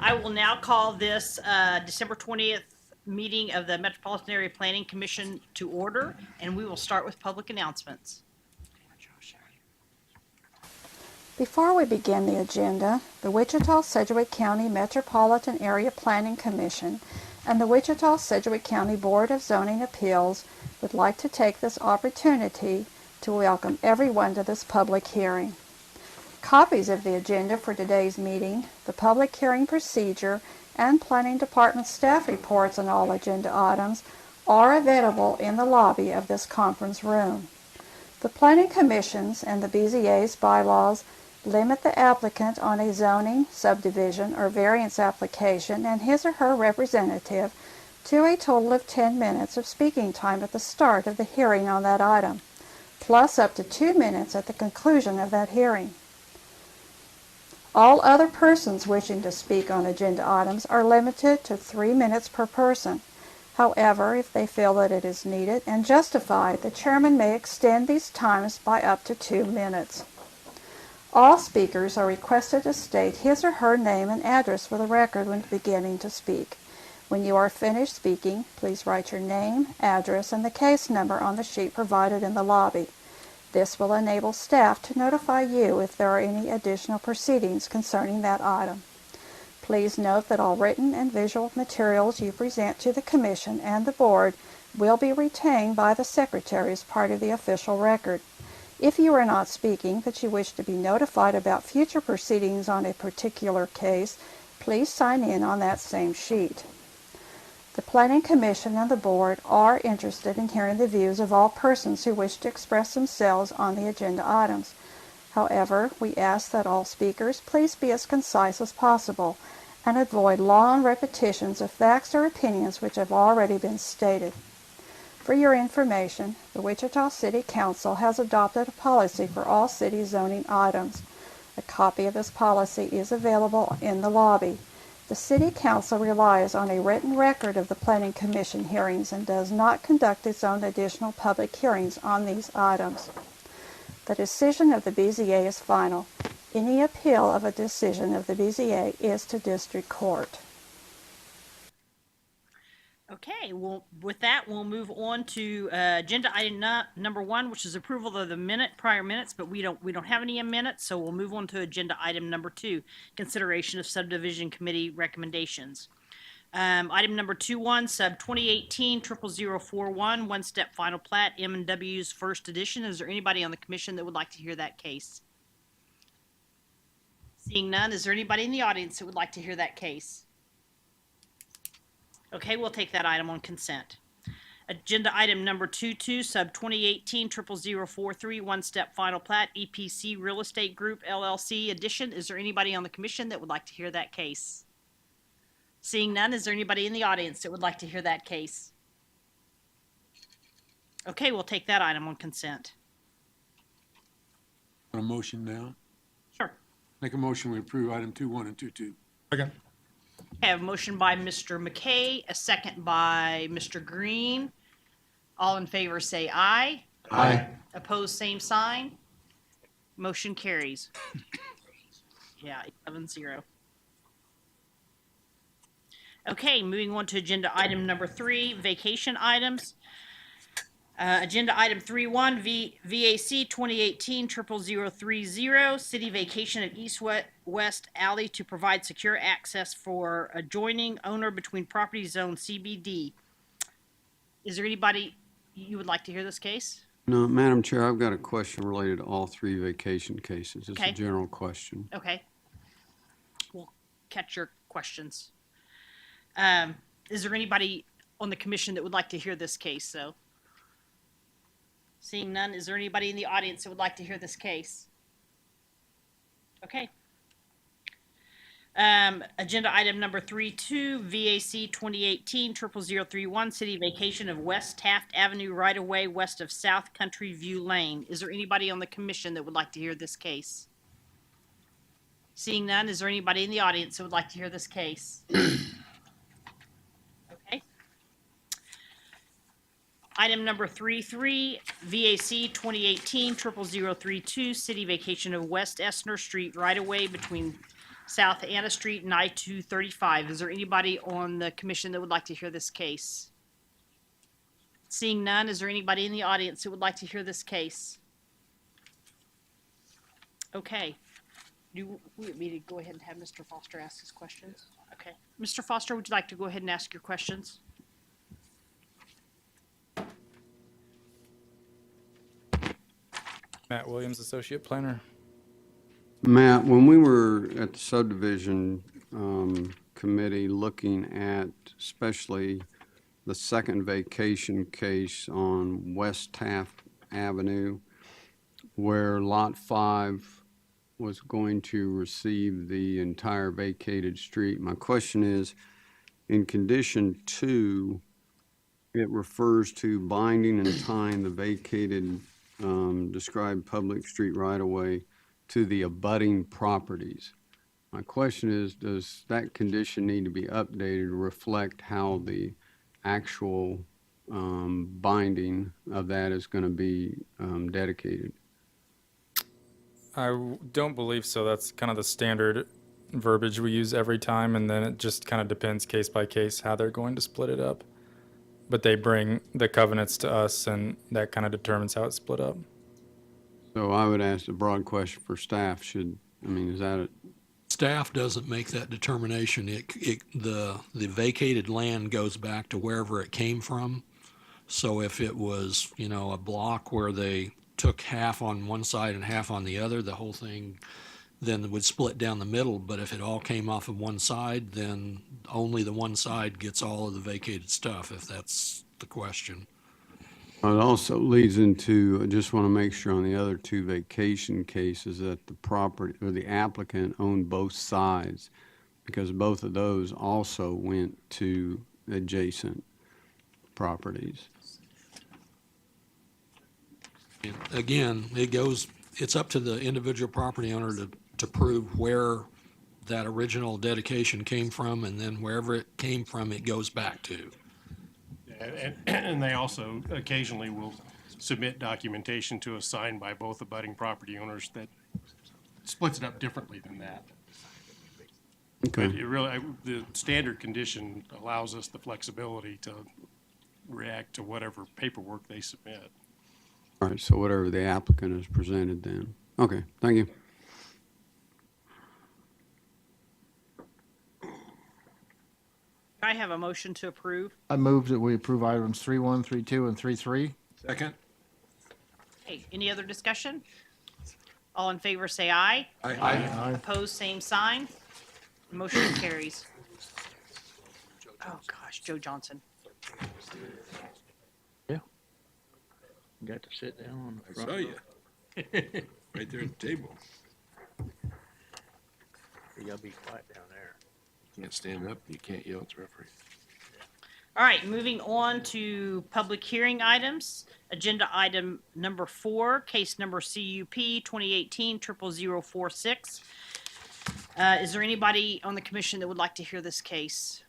I will now call this December 20th meeting of the Metropolitan Area Planning Commission to order, and we will start with public announcements. Before we begin the agenda, the Wichita-Sedgwick County Metropolitan Area Planning Commission and the Wichita-Sedgwick County Board of Zoning Appeals would like to take this opportunity to welcome everyone to this public hearing. Copies of the agenda for today's meeting, the public hearing procedure, and Planning Department staff reports on all agenda items are available in the lobby of this conference room. The Planning Commission's and the BZA's bylaws limit the applicant on a zoning, subdivision, or variance application and his or her representative to a total of 10 minutes of speaking time at the start of the hearing on that item, plus up to 2 minutes at the conclusion of that hearing. All other persons wishing to speak on agenda items are limited to 3 minutes per person. However, if they feel that it is needed and justified, the chairman may extend these times by up to 2 minutes. All speakers are requested to state his or her name and address for the record when beginning to speak. When you are finished speaking, please write your name, address, and the case number on the sheet provided in the lobby. This will enable staff to notify you if there are any additional proceedings concerning that item. Please note that all written and visual materials you present to the Commission and the Board will be retained by the Secretary as part of the official record. If you are not speaking but you wish to be notified about future proceedings on a particular case, please sign in on that same sheet. The Planning Commission and the Board are interested in hearing the views of all persons who wish to express themselves on the agenda items. However, we ask that all speakers please be as concise as possible and avoid long repetitions of facts or opinions which have already been stated. For your information, the Wichita City Council has adopted a policy for all city zoning items. A copy of this policy is available in the lobby. The City Council relies on a written record of the Planning Commission hearings and does not conduct its own additional public hearings on these items. The decision of the BZA is final. Any appeal of a decision of the BZA is to district court. Okay, well, with that, we'll move on to agenda item number 1, which is approval of the prior minutes, but we don't have any minutes, so we'll move on to agenda item number 2, consideration of subdivision committee recommendations. Item number 2.1, sub 2018-00041, one-step final plat, M&W's first edition. Is there anybody on the commission that would like to hear that case? Seeing none, is there anybody in the audience that would like to hear that case? Okay, we'll take that item on consent. Agenda item number 2.2, sub 2018-00043, one-step final plat, EPC Real Estate Group LLC edition. Is there anybody on the commission that would like to hear that case? Seeing none, is there anybody in the audience that would like to hear that case? Okay, we'll take that item on consent. A motion now? Sure. Make a motion we approve item 2.1 and 2.2. Second. I have a motion by Mr. McKay, a second by Mr. Green. All in favor say aye. Aye. Opposed, same sign. Motion carries. Yeah, 11-0. Okay, moving on to agenda item number 3, vacation items. Agenda item 3.1, VAC 2018-00030, city vacation of east-west alley to provide secure access for adjoining owner between property zone CBD. Is there anybody you would like to hear this case? No, Madam Chair, I've got a question related to all 3 vacation cases. It's Okay. a general question. Okay. We'll catch your questions. Is there anybody on the commission that would like to hear this case, though? Seeing none, is there anybody in the audience that would like to hear this case? Okay. Agenda item number 3.2, VAC 2018-00031, city vacation of West Taft Avenue right-of-way west of South Country View Lane. Is there anybody on the commission that would like to hear this case? Seeing none, is there anybody in the audience that would like to hear this case? Okay. Item number 3.3, VAC 2018-00032, city vacation of West Esner Street right-of-way between South Anna Street and I-235. Is there anybody on the commission that would like to hear this case? Seeing none, is there anybody in the audience who would like to hear this case? Okay. Do we want me to go ahead and have Mr. Foster ask his questions? Okay. Mr. Foster, would you like to go ahead and ask your questions? Matt Williams, Associate Planner. Matt, when we were at the subdivision committee looking at especially the second vacation case on West Taft Avenue, where Lot 5 was going to receive the entire vacated street, my question is, in condition 2, it refers to binding and tying the vacated described public street right-of-way to the abutting properties. My question is, does that condition need to be updated to reflect how the actual binding of that is going to be dedicated? Don't believe so. That's kind of the standard verbiage we use every time, and then it just kind of depends case by case how they're going to split it up. But they bring the covenants to us, and that kind of determines how it's split up. So I would ask a broad question for staff. Is that it? Staff doesn't make that determination. The vacated land goes back to wherever it came from. So if it was, a block where they took half on one side and half on the other, the whole thing then would split down the middle. But if it all came off of one side, then only the one side gets all of the vacated stuff, if that's the question. It also leads into, I just want to make sure on the other 2 vacation cases that the property or the applicant owned both sides, because both of those also went to adjacent properties. And again, it's up to the individual property owner to prove where that original dedication came from, and then wherever it came from, it goes back to. And they also occasionally will submit documentation to us signed by both abutting property owners that splits it up differently than that. Okay. But the standard condition allows us the flexibility to react to whatever paperwork they submit. All right, so whatever the applicant has presented then. Okay, thank you. I have a motion to approve. I move that we approve items 3.1, 3.2, and 3.3. Second? Okay, any other discussion? All in favor, say aye. Aye. Opposed, same sign. Motion carries. Oh, gosh, Joe Johnson. Got to sit down on the I front saw row. you. Right there at the table. You gotta be quiet down there. You can't stand up, you can't yell at the referee. All right, moving on to public hearing items. Agenda item number 4, case number CUP 2018-00046. Is there anybody on the commission that would like to hear this case?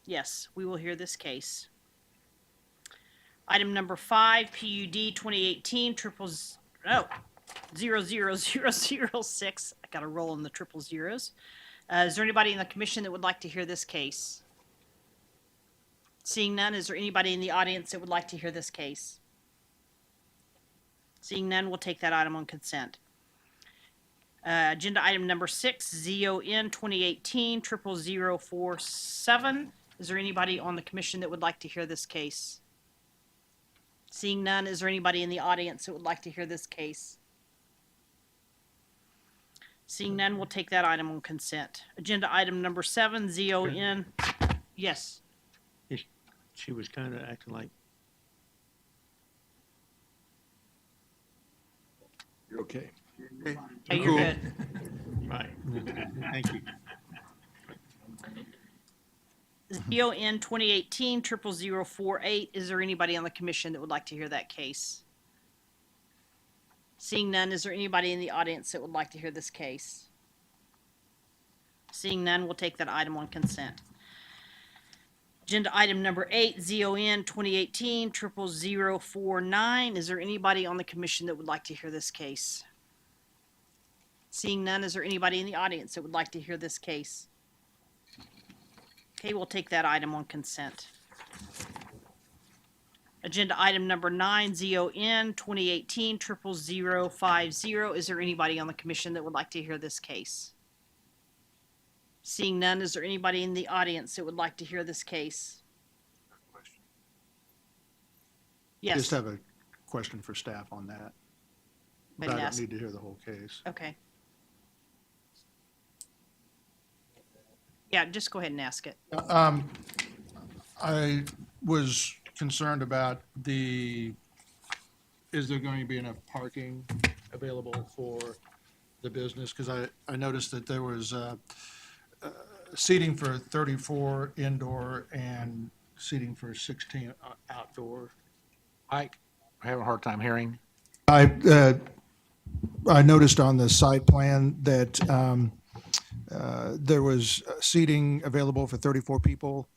Yes, we will hear this case. Item number 5, PUD 2018-00006. I got to roll in the triple zeros. Is there anybody in the commission that would like to hear this case? Seeing none, is there anybody in the audience that would like to hear this case? Seeing none, we'll take that item on consent. Agenda item number 6, ZON 2018-00047. Is there anybody on the commission that would like to hear this case? Seeing none, is there anybody in the audience that would like to hear this case? Seeing none, we'll take that item on consent. Agenda item number 7, ZON. Yes. She was kind of acting like, You're okay. Hey, you're good. right. Thank you. ZON 2018-00048. Is there anybody on the commission that would like to hear that case? Seeing none, is there anybody in the audience that would like to hear this case? Seeing none, we'll take that item on consent. Agenda item number 8, ZON 2018-00049. Is there anybody on the commission that would like to hear this case? Seeing none, is there anybody in the audience that would like to hear this case? Okay, we'll take that item on consent. Agenda item number 9, ZON 2018-00050. Is there anybody on the commission that would like to hear this case? Seeing none, is there anybody in the audience that would like to hear this case? I just Yes, have a question for staff on that. But I don't ask. need to hear the whole case. Okay. Yeah, just go ahead and ask it. I was concerned about is there going to be enough parking available for the business? Because I noticed that there was seating for 34 indoor and seating for 16 outdoor. I have a hard time hearing. I noticed on the site plan that there was seating available for 34 people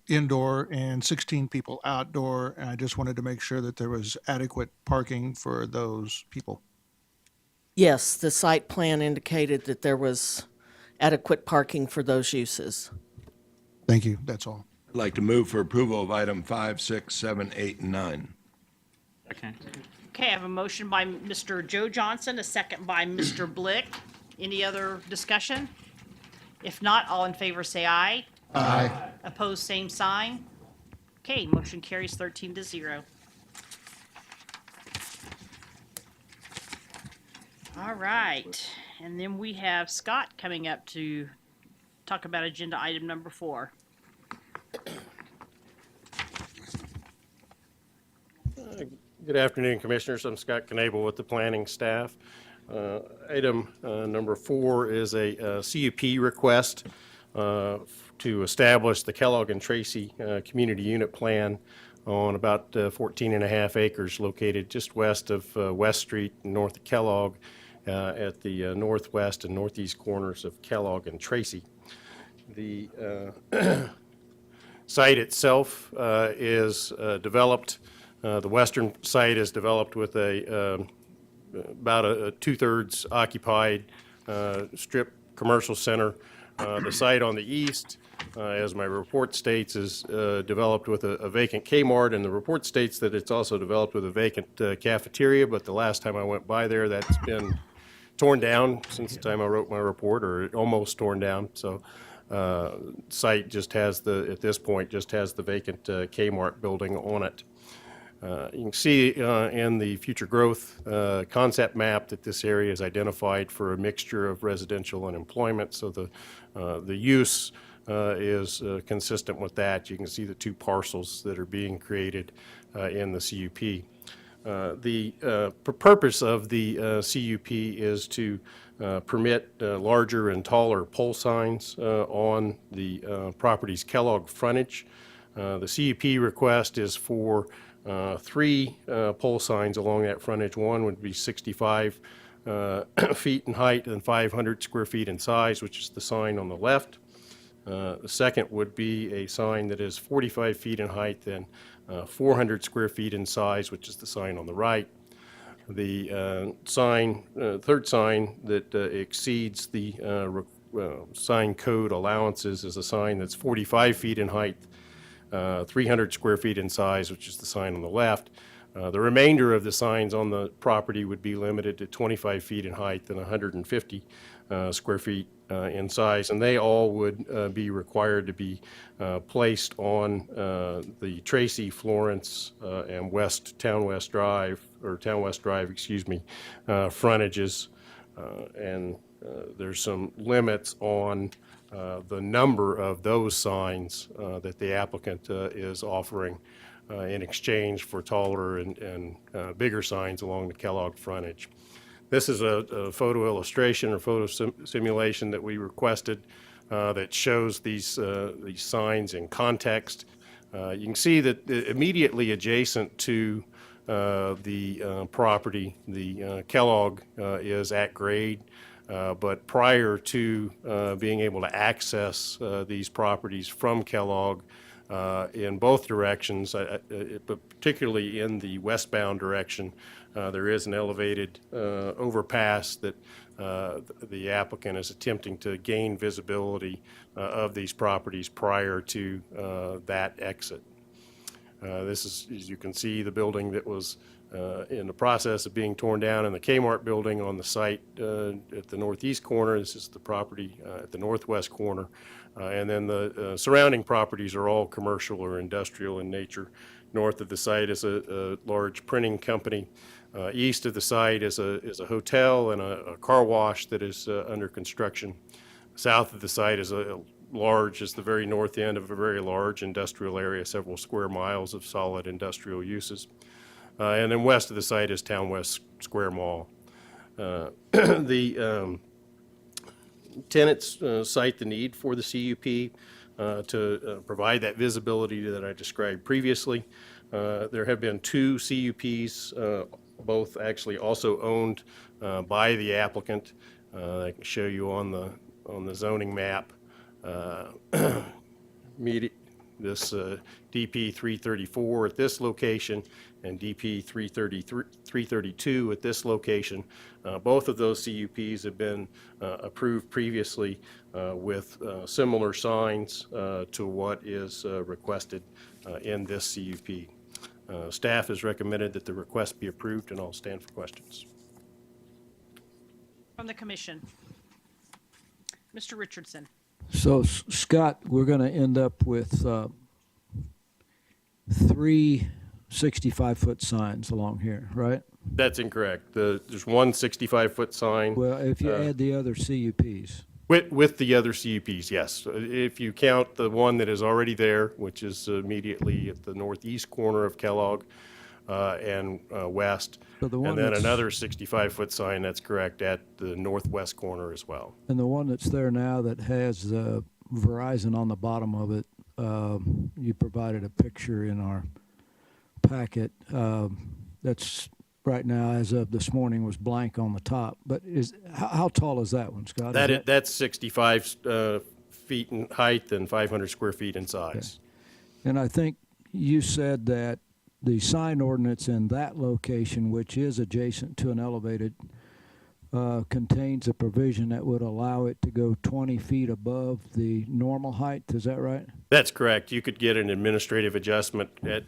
indoor and 16 people outdoor, and I just wanted to make sure that there was adequate parking for those people. Yes, the site plan indicated that there was adequate parking for those uses. Thank you, that's all. I'd like to move for approval of item 5, 6, 7, 8, and 9. Okay. Okay, I have a motion by Mr. Joe Johnson, a second by Mr. Blick. Any other discussion? If not, all in favor say aye. Aye. Opposed, same sign. Okay, motion carries 13-0. All right, and then we have Scott coming up to talk about agenda item number 4. Good afternoon, Commissioners. I'm Scott Knable with the planning staff. Item number 4 is a CUP request to establish the Kellogg and Tracy Community Unit Plan on about 14 and a half acres located just west of West Street and north of Kellogg at the northwest and northeast corners of Kellogg and Tracy. The site itself is developed. The western site is developed with about a 2/3 occupied strip commercial center. The site on the east, as my report states, is developed with a vacant Kmart, and the report states that it's also developed with a vacant cafeteria, but the last time I went by there, that's been torn down since the time I wrote my report, or almost torn down. So site just has at this point, just has the vacant Kmart building on it. You can see in the future growth concept map that this area is identified for a mixture of residential and employment. So the use is consistent with that. You can see the 2 parcels that are being created in the CUP. The purpose of the CUP is to permit larger and taller pole signs on the property's Kellogg frontage. The CUP request is for 3 pole signs along that frontage. One would be 65 feet in height and 500 square feet in size, which is the sign on the left. The second would be a sign that is 45 feet in height and 400 square feet in size, which is the sign on the right. The third sign that exceeds the sign code allowances is a sign that's 45 feet in height, 300 square feet in size, which is the sign on the left. The remainder of the signs on the property would be limited to 25 feet in height and 150 square feet in size, and they all would be required to be placed on the Tracy, Florence, and Town West Drive, frontages, and there's some limits on the number of those signs that the applicant is offering in exchange for taller and bigger signs along the Kellogg frontage. This is a photo illustration or photo simulation that we requested that shows these signs in context. You can see that immediately adjacent to the property, the Kellogg is at grade. But prior to being able to access these properties from Kellogg in both directions, but particularly in the westbound direction, There is an elevated overpass that the applicant is attempting to gain visibility of these properties prior to that exit. This is, as you can see, the building that was in the process of being torn down, and the Kmart building on the site at the northeast corner. This is the property at the northwest corner. And then the surrounding properties are all commercial or industrial in nature. North of the site is a large printing company. East of the site is a hotel and a car wash that is under construction. South of the site is the very north end of a very large industrial area, several square miles of solid industrial uses. And then west of the site is Town West Square Mall. The tenants cite the need for the CUP to provide that visibility that I described previously. There have been 2 CUPs, both actually also owned by the applicant. I can show you on the zoning map. This DP 334 at this location and DP 332 at this location. Both of those CUPs have been approved previously with similar signs to what is requested in this CUP. Staff has recommended that the request be approved, and I'll stand for questions. From the commission. Mr. Richardson. So, Scott, we're going to end up with 3 65-foot signs along here, right? That's incorrect. There's one 65-foot sign. Well, if you add the other CUPs. With the other CUPs, yes. If you count the one that is already there, which is immediately at the northeast corner of Kellogg and west, So the one and then that's- another 65-foot sign, that's correct, at the northwest corner as well. And the one that's there now that has Verizon on the bottom of it, you provided a picture in our packet. That's right now, as of this morning, was blank on the top. But how tall is that one, Scott? That's 65 feet in height and 500 square feet in size. Okay. And I think you said that the sign ordinance in that location, which is adjacent to an elevated, contains a provision that would allow it to go 20 feet above the normal height. Is that right? That's correct. You could get an administrative adjustment that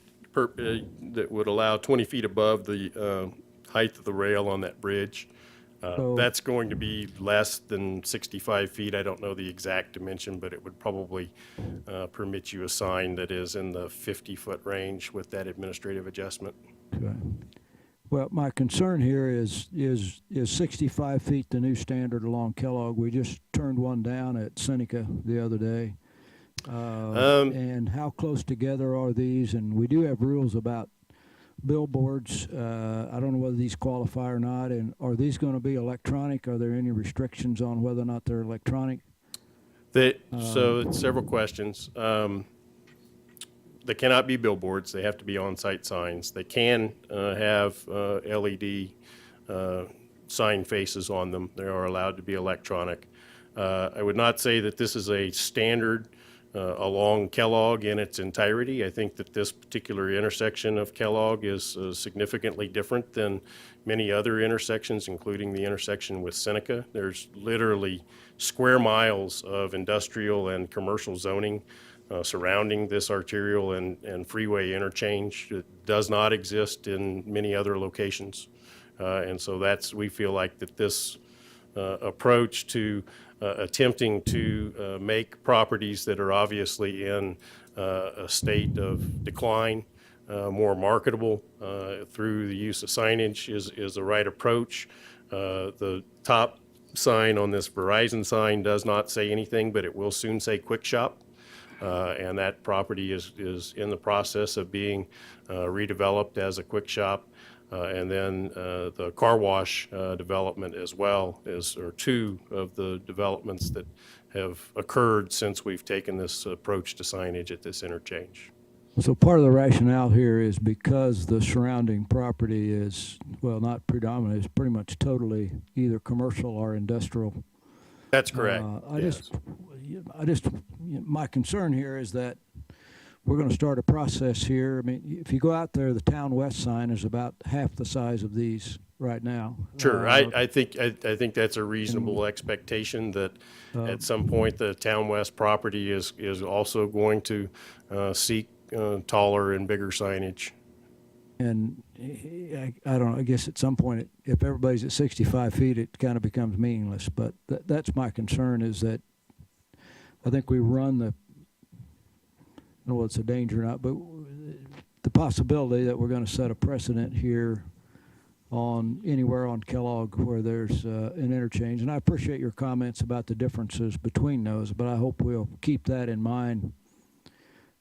would allow 20 feet above the height of the rail on that bridge. That's going to be less than 65 feet. I don't know the exact dimension, but it would probably permit you a sign that is in the 50-foot range with that administrative adjustment. Okay. Well, my concern here is 65 feet the new standard along Kellogg? We just turned one down at Seneca the other day. And how close together are these? And we do have rules about billboards. I don't know whether these qualify or not. And are these going to be electronic? Are there any restrictions on whether or not they're electronic? So it's several questions. They cannot be billboards. They have to be on-site signs. They can have LED sign faces on them. They are allowed to be electronic. I would not say that this is a standard along Kellogg in its entirety. I think that this particular intersection of Kellogg is significantly different than many other intersections, including the intersection with Seneca. There's literally square miles of industrial and commercial zoning surrounding this arterial and freeway interchange. It does not exist in many other locations. And so we feel like that this approach to attempting to make properties that are obviously in a state of decline more marketable through the use of signage is the right approach. The top sign on this Verizon sign does not say anything, but it will soon say Quick Shop. And that property is in the process of being redeveloped as a Quick Shop. And then the car wash development as well are 2 of the developments that have occurred since we've taken this approach to signage at this interchange. So part of the rationale here is because the surrounding property is, well, not predominant, it's pretty much totally either commercial or industrial. That's correct. My concern here is that we're going to start a process here. I mean, if you go out there, the Town West sign is about half the size of these right now. Sure, I think that's a reasonable expectation that at some point the Town West property is also going to seek taller and bigger signage. And I don't know, I guess at some point, if everybody's at 65 feet, it kind of becomes meaningless. But that's my concern, is that I think we run the, I don't know what's a danger or not, but the possibility that we're going to set a precedent here on anywhere on Kellogg where there's an interchange. And I appreciate your comments about the differences between those, but I hope we'll keep that in mind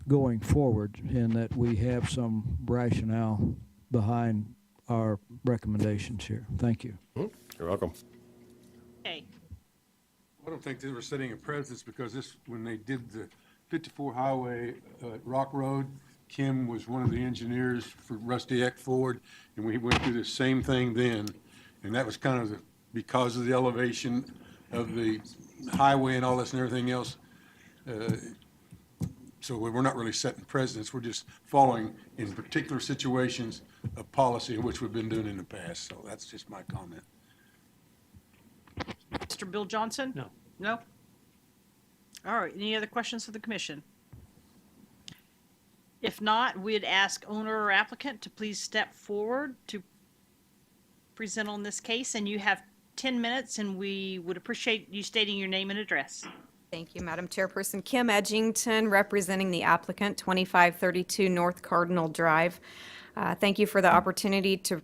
going forward, and that we have some rationale behind our recommendations here. Thank you. You're welcome. Okay. I don't think they were setting a precedence, because this, when they did the 54 highway Rock Road, Kim was one of the engineers for Rusty Eck Ford, and we went through the same thing then. And that was kind of because of the elevation of the highway and all this and everything else. So we're not really setting precedents. We're just following, in particular situations, a policy in which we've been doing in the past. So that's just my comment. Mr. Bill Johnson? No. No? All right, any other questions for the commission? If not, we'd ask owner or applicant to please step forward to present on this case, and you have 10 minutes, and we would appreciate you stating your name and address. Thank you, Madam Chairperson. Kim Edgington, representing the applicant, 2532 North Cardinal Drive. Thank you for the opportunity to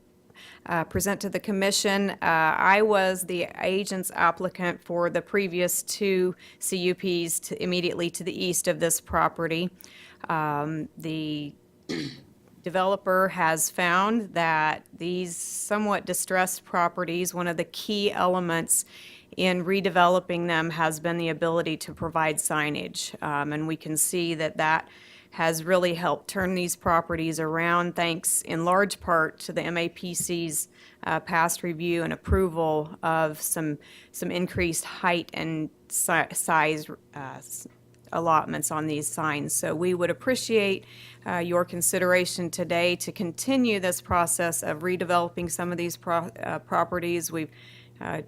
present to the commission. I was the agent's applicant for the previous two CUPs immediately to the east of this property. The developer has found that these somewhat distressed properties, one of the key elements in redeveloping them has been the ability to provide signage. And we can see that that has really helped turn these properties around, thanks in large part to the MAPC's past review and approval of some increased height and size allotments on these signs. So we would appreciate your consideration today to continue this process of redeveloping some of these properties. We've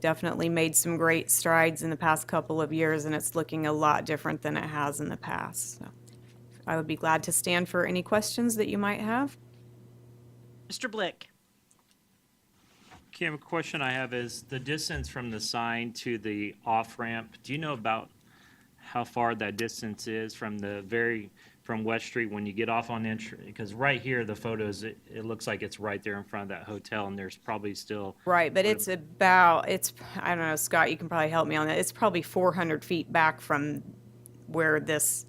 definitely made some great strides in the past couple of years, and it's looking a lot different than it has in the past. So I would be glad to stand for any questions that you might have. Mr. Blick? Kim, a question I have is the distance from the sign to the off-ramp. Do you know about how far that distance is from from West Street when you get off on entry? Because right here, the photos, it looks like it's right there in front of that hotel, and there's probably still... Right, but it's about, I don't know, Scott, you can probably help me on that. It's probably 400 feet back from where this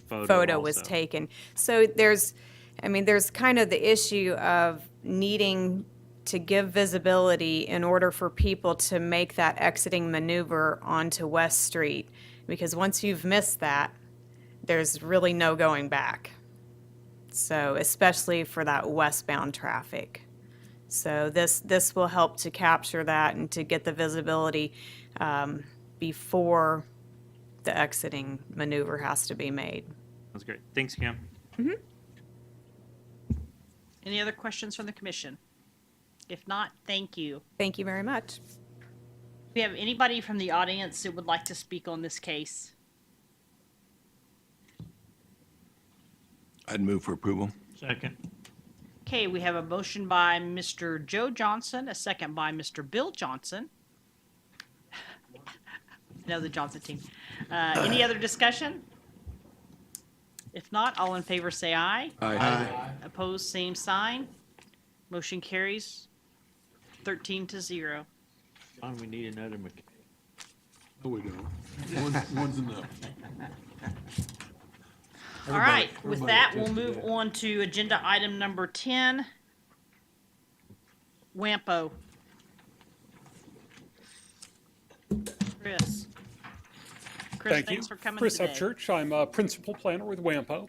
photo was taken. So there's kind of the issue of needing to give visibility in order for people to make that exiting maneuver onto West Street. Because once you've missed that, there's really no going back. So especially for that westbound traffic. So this will help to capture that and to get the visibility before the exiting maneuver has to be made. That's great. Thanks, Kim. Mm-hmm. Any other questions from the commission? If not, thank you. Thank you very much. Do we have anybody from the audience that would like to speak on this case? I'd move for approval. Second. Okay, we have a motion by Mr. Joe Johnson, a second by Mr. Bill Johnson. I know the Johnson team. Any other discussion? If not, all in favor say aye. Aye. Opposed, same sign. Motion carries 13-0. We need another mechanic. No, we don't. One's enough. All right, with that, we'll move on to agenda item number 10, WAMPO. Chris. Thank thanks you. for coming Chris today. Upchurch. I'm a principal planner with WAMPO.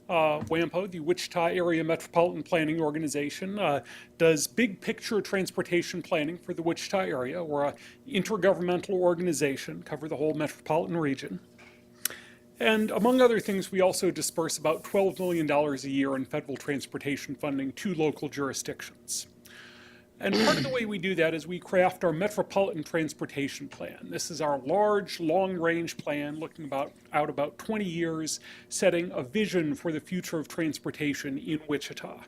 WAMPO, the Wichita Area Metropolitan Planning Organization, does big picture transportation planning for the Wichita area. We're an intergovernmental organization, cover the whole metropolitan region. And among other things, we also disperse about $12 million a year in federal transportation funding to local jurisdictions. And part of the way we do that is we craft our Metropolitan Transportation Plan. This is our large, long-range plan looking out about 20 years, setting a vision for the future of transportation in Wichita.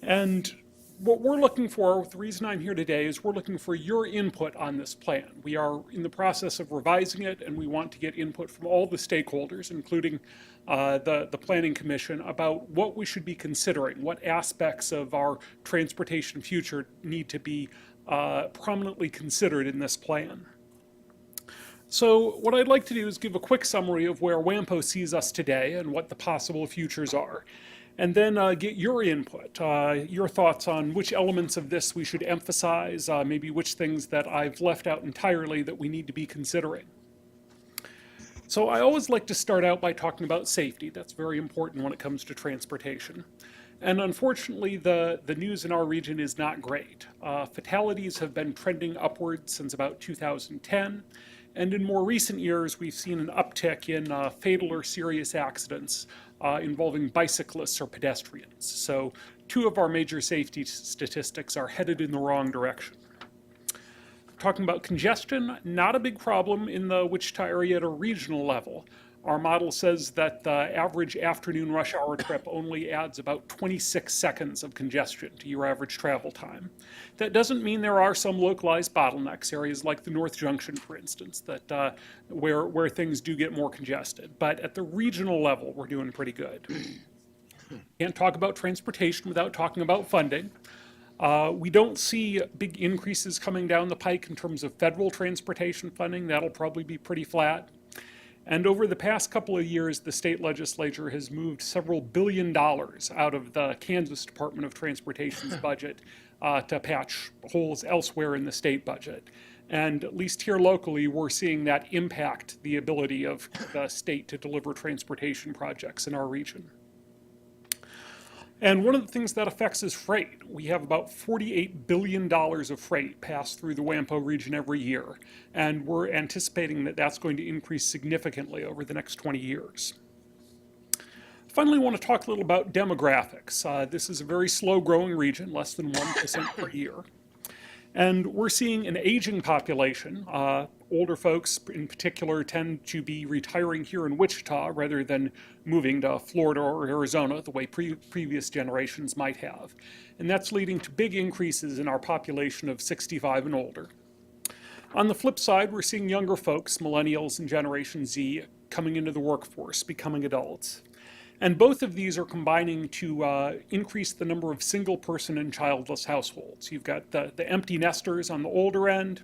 And what we're looking for, the reason I'm here today, is we're looking for your input on this plan. We are in the process of revising it, and we want to get input from all the stakeholders, including the Planning Commission, about what we should be considering, what aspects of our transportation future need to be prominently considered in this plan. So what I'd like to do is give a quick summary of where WAMPO sees us today and what the possible futures are, and then get your input, your thoughts on which elements of this we should emphasize, maybe which things that I've left out entirely that we need to be considering. So I always like to start out by talking about safety. That's very important when it comes to transportation. And unfortunately, the news in our region is not great. Fatalities have been trending upwards since about 2010. And in more recent years, we've seen an uptick in fatal or serious accidents involving bicyclists or pedestrians. So 2 of our major safety statistics are headed in the wrong direction. Talking about congestion, not a big problem in the Wichita area at a regional level. Our model says that the average afternoon rush hour trip only adds about 26 seconds of congestion to your average travel time. That doesn't mean there are some localized bottlenecks, areas like the North Junction, for instance, that where things do get more congested. But at the regional level, we're doing pretty good. Can't talk about transportation without talking about funding. We don't see big increases coming down the pike in terms of federal transportation funding. That'll probably be pretty flat. And over the past couple of years, the state legislature has moved several $1 billion out of the Kansas Department of Transportation's budget to patch holes elsewhere in the state budget. And at least here locally, we're seeing that impact the ability of the state to deliver transportation projects in our region. And one of the things that affects is freight. We have about $48 billion of freight pass through the WAMPO region every year, and we're anticipating that that's going to increase significantly over the next 20 years. Finally, I want to talk a little about demographics. This is a very slow-growing region, less than 1% per year. And we're seeing an aging population. Older folks in particular tend to be retiring here in Wichita rather than moving to Florida or Arizona the way previous generations might have. And that's leading to big increases in our population of 65 and older. On the flip side, we're seeing younger folks, millennials and Generation Z, coming into the workforce, becoming adults. And both of these are combining to increase the number of single-person and childless households. You've got the empty nesters on the older end,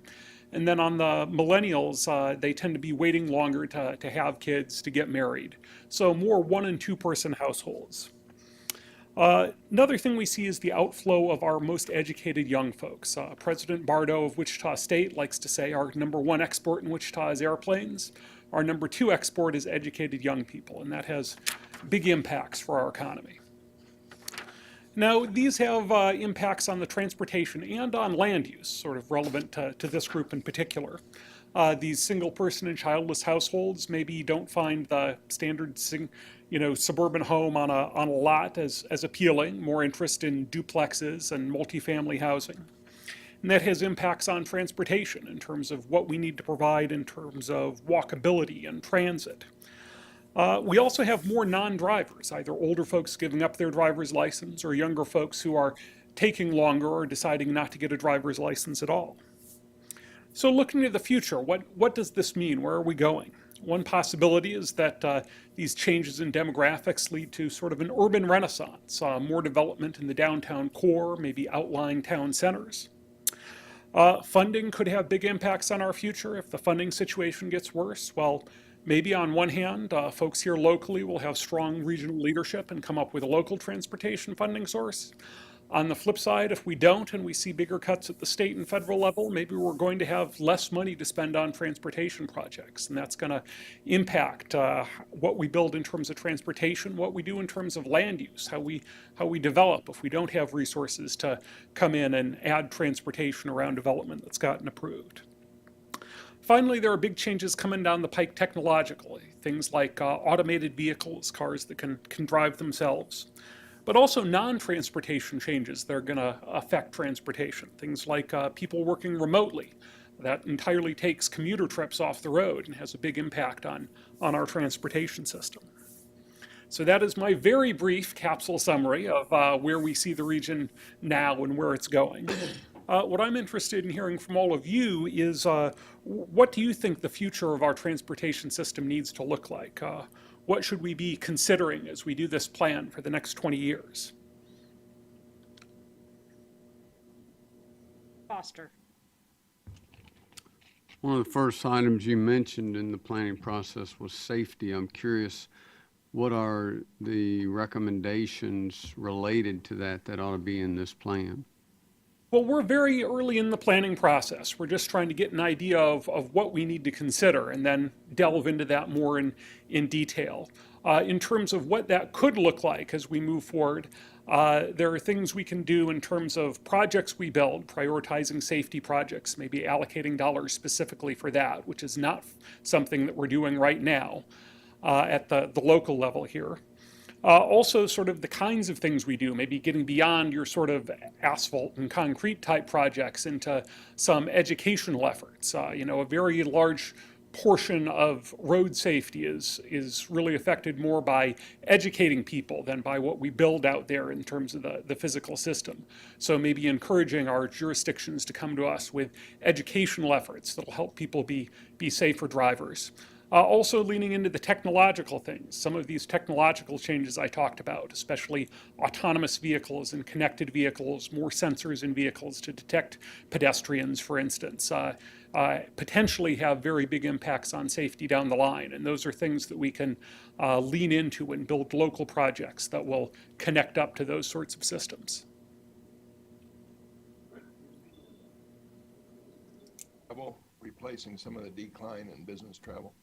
and then on the millennials, they tend to be waiting longer to have kids, to get married. So more 1- and 2-person households. Another thing we see is the outflow of our most educated young folks. President Bardo of Wichita State likes to say our #1 export in Wichita is airplanes. Our #2 export is educated young people, and that has big impacts for our economy. Now, these have impacts on the transportation and on land use, sort of relevant to this group in particular. These single-person and childless households maybe don't find the standard suburban home on a lot as appealing, more interest in duplexes and multifamily housing. And that has impacts on transportation in terms of what we need to provide in terms of walkability and transit. We also have more non-drivers, either older folks giving up their driver's license or younger folks who are taking longer or deciding not to get a driver's license at all. So looking to the future, what does this mean? Where are we going? One possibility is that these changes in demographics lead to sort of an urban renaissance, more development in the downtown core, maybe outlying town centers. Funding could have big impacts on our future if the funding situation gets worse. Well, maybe on one hand, folks here locally will have strong regional leadership and come up with a local transportation funding source. On the flip side, if we don't and we see bigger cuts at the state and federal level, maybe we're going to have less money to spend on transportation projects. And that's going to impact what we build in terms of transportation, what we do in terms of land use, how we develop if we don't have resources to come in and add transportation around development that's gotten approved. Finally, there are big changes coming down the pike technologically, things like automated vehicles, cars that can drive themselves, but also non-transportation changes that are going to affect transportation, things like people working remotely. That entirely takes commuter trips off the road and has a big impact on our transportation system. So that is my very brief capsule summary of where we see the region now and where it's going. What I'm interested in hearing from all of you is what do you think the future of our transportation system needs to look like? What should we be considering as we do this plan for the next 20 years? Foster. One of the first items you mentioned in the planning process was safety. I'm curious, what are the recommendations related to that ought to be in this plan? Well, we're very early in the planning process. We're just trying to get an idea of what we need to consider and then delve into that more in detail. In terms of what that could look like as we move forward, there are things we can do in terms of projects we build, prioritizing safety projects, maybe allocating dollars specifically for that, which is not something that we're doing right now at the local level here. Also sort of the kinds of things we do, maybe getting beyond your sort of asphalt and concrete type projects into some educational efforts. A very large portion of road safety is really affected more by educating people than by what we build out there in terms of the physical system. So maybe encouraging our jurisdictions to come to us with educational efforts that'll help people be safer drivers. Also leaning into the technological things. Some of these technological changes I talked about, especially autonomous vehicles and connected vehicles, more sensors in vehicles to detect pedestrians, for instance, potentially have very big impacts on safety down the line. And those are things that we can lean into and build local projects that will connect up to those sorts of systems. Replacing some of the decline in business travel?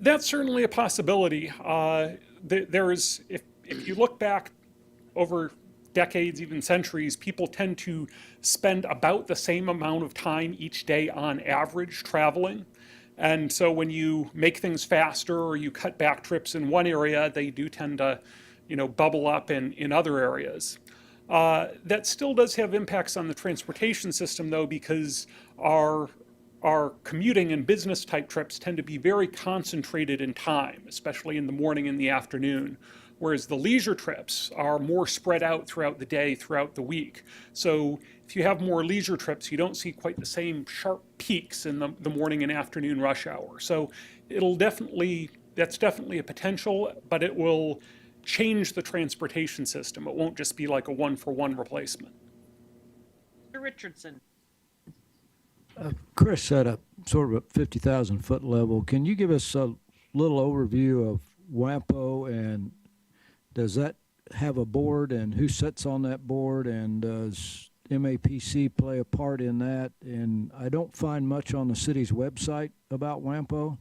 That's certainly a possibility. If you look back over decades, even centuries, people tend to spend about the same amount of time each day on average traveling. And so when you make things faster or you cut back trips in one area, they do tend to, bubble up in other areas. That still does have impacts on the transportation system, though, because our commuting and business type trips tend to be very concentrated in time, especially in the morning and the afternoon, whereas the leisure trips are more spread out throughout the day, throughout the week. So if you have more leisure trips, you don't see quite the same sharp peaks in the morning and afternoon rush hour. So that's definitely a potential, but it will change the transportation system. It won't just be like a one-for-one replacement. Mr. Richardson. Chris, at a sort of a 50,000 foot level, can you give us a little overview of WAMPO, and does that have a board, and who sits on that board, and does MAPC play a part in that? And I don't find much on the city's website about WAMPO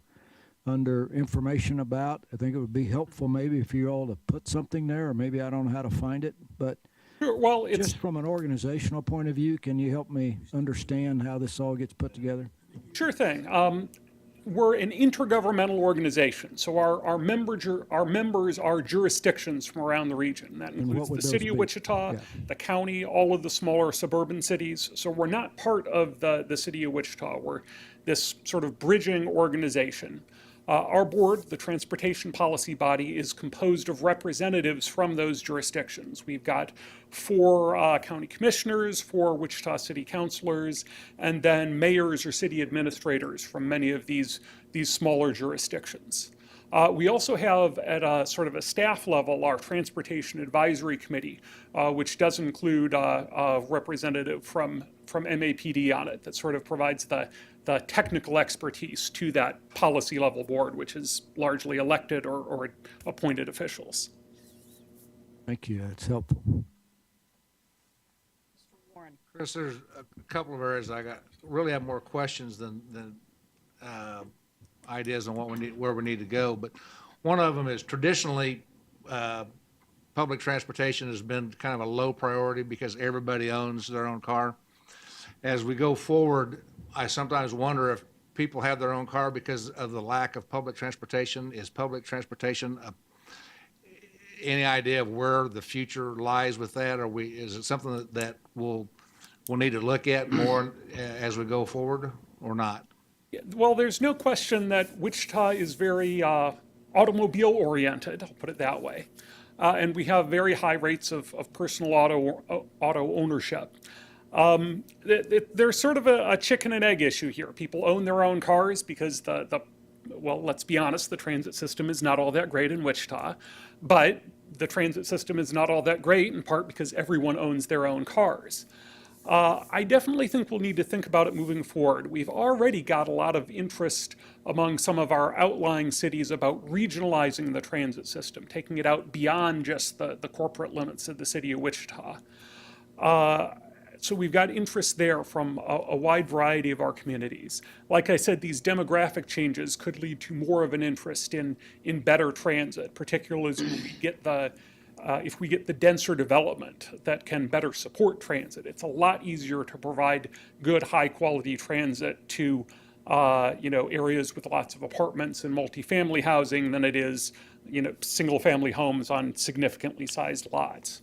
under information about. I think it would be helpful maybe if you all to put something there, or maybe I don't know how to find it, but well, just from an organizational point of view, can you help me understand how this all gets put together? Sure thing. We're an intergovernmental organization, so our members are jurisdictions from around the region. That includes the city of Wichita, the county, all of the smaller suburban cities. So we're not part of the city of Wichita. We're this sort of bridging organization. Our board, the transportation policy body, is composed of representatives from those jurisdictions. We've got 4 county commissioners, 4 Wichita city councilors, and then mayors or city administrators from many of these smaller jurisdictions. We also have at a sort of a staff level our Transportation Advisory Committee, which does include a representative from MAPD on it that sort of provides the technical expertise to that policy level board, which is largely elected or appointed officials. Thank you. That's helpful. Chris, there's a couple of areas I really have more questions than ideas on where we need to go. But one of them is traditionally public transportation has been kind of a low priority because everybody owns their own car. As we go forward, I sometimes wonder people have their own car because of the lack of public transportation? Is public transportation any idea of where the future lies with that? Is it something that we'll need to look at more as we go forward, or not? Well, there's no question that Wichita is very automobile oriented, I'll put it that way. And we have very high rates of personal auto ownership. There's sort of a chicken and egg issue here. People own their own cars because well, let's be honest, the transit system is not all that great in Wichita, but the transit system is not all that great in part because everyone owns their own cars. I definitely think we'll need to think about it moving forward. We've already got a lot of interest among some of our outlying cities about regionalizing the transit system, taking it out beyond just the corporate limits of the city of Wichita. So we've got interest there from a wide variety of our communities. Like I said, these demographic changes could lead to more of an interest in better transit, particularly as we get if we get the denser development that can better support transit. It's a lot easier to provide good, high-quality transit to areas with lots of apartments and multifamily housing than it is single-family homes on significantly sized lots.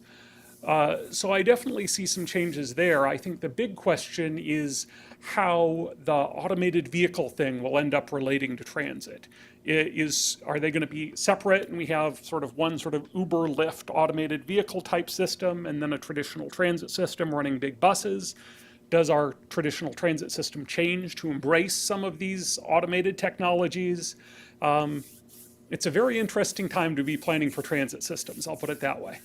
So I definitely see some changes there. I think the big question is how the automated vehicle thing will end up relating to transit. Are they going to be separate and we have one sort of Uber, Lyft automated vehicle type system and then a traditional transit system running big buses? Does our traditional transit system change to embrace some of these automated technologies? It's a very interesting time to be planning for transit systems, I'll put it that way.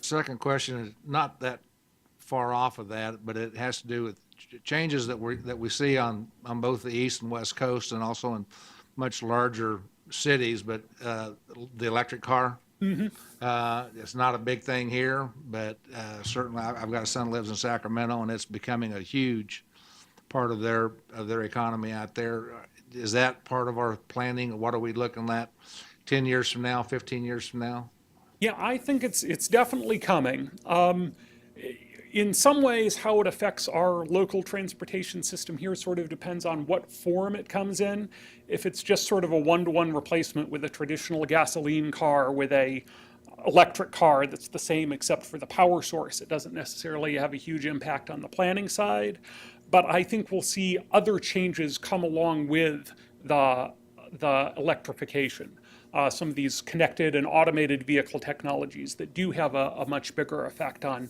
Second question is not that far off of that, but it has to do with changes that we see on both the east and west coast and also in much larger cities. But the electric car, it's not a big thing here, but certainly I've got a son who lives in Sacramento, and it's becoming a huge part of their economy out there. Is that part of our planning? What are we looking at 10 years from now, 15 years from now? Yeah, I think it's definitely coming. In some ways, how it affects our local transportation system here sort of depends on what form it comes in. If it's just sort of a one-to-one replacement with a traditional gasoline car with a electric car that's the same except for the power source, it doesn't necessarily have a huge impact on the planning side. But I think we'll see other changes come along with the electrification. Some of these connected and automated vehicle technologies that do have a much bigger effect on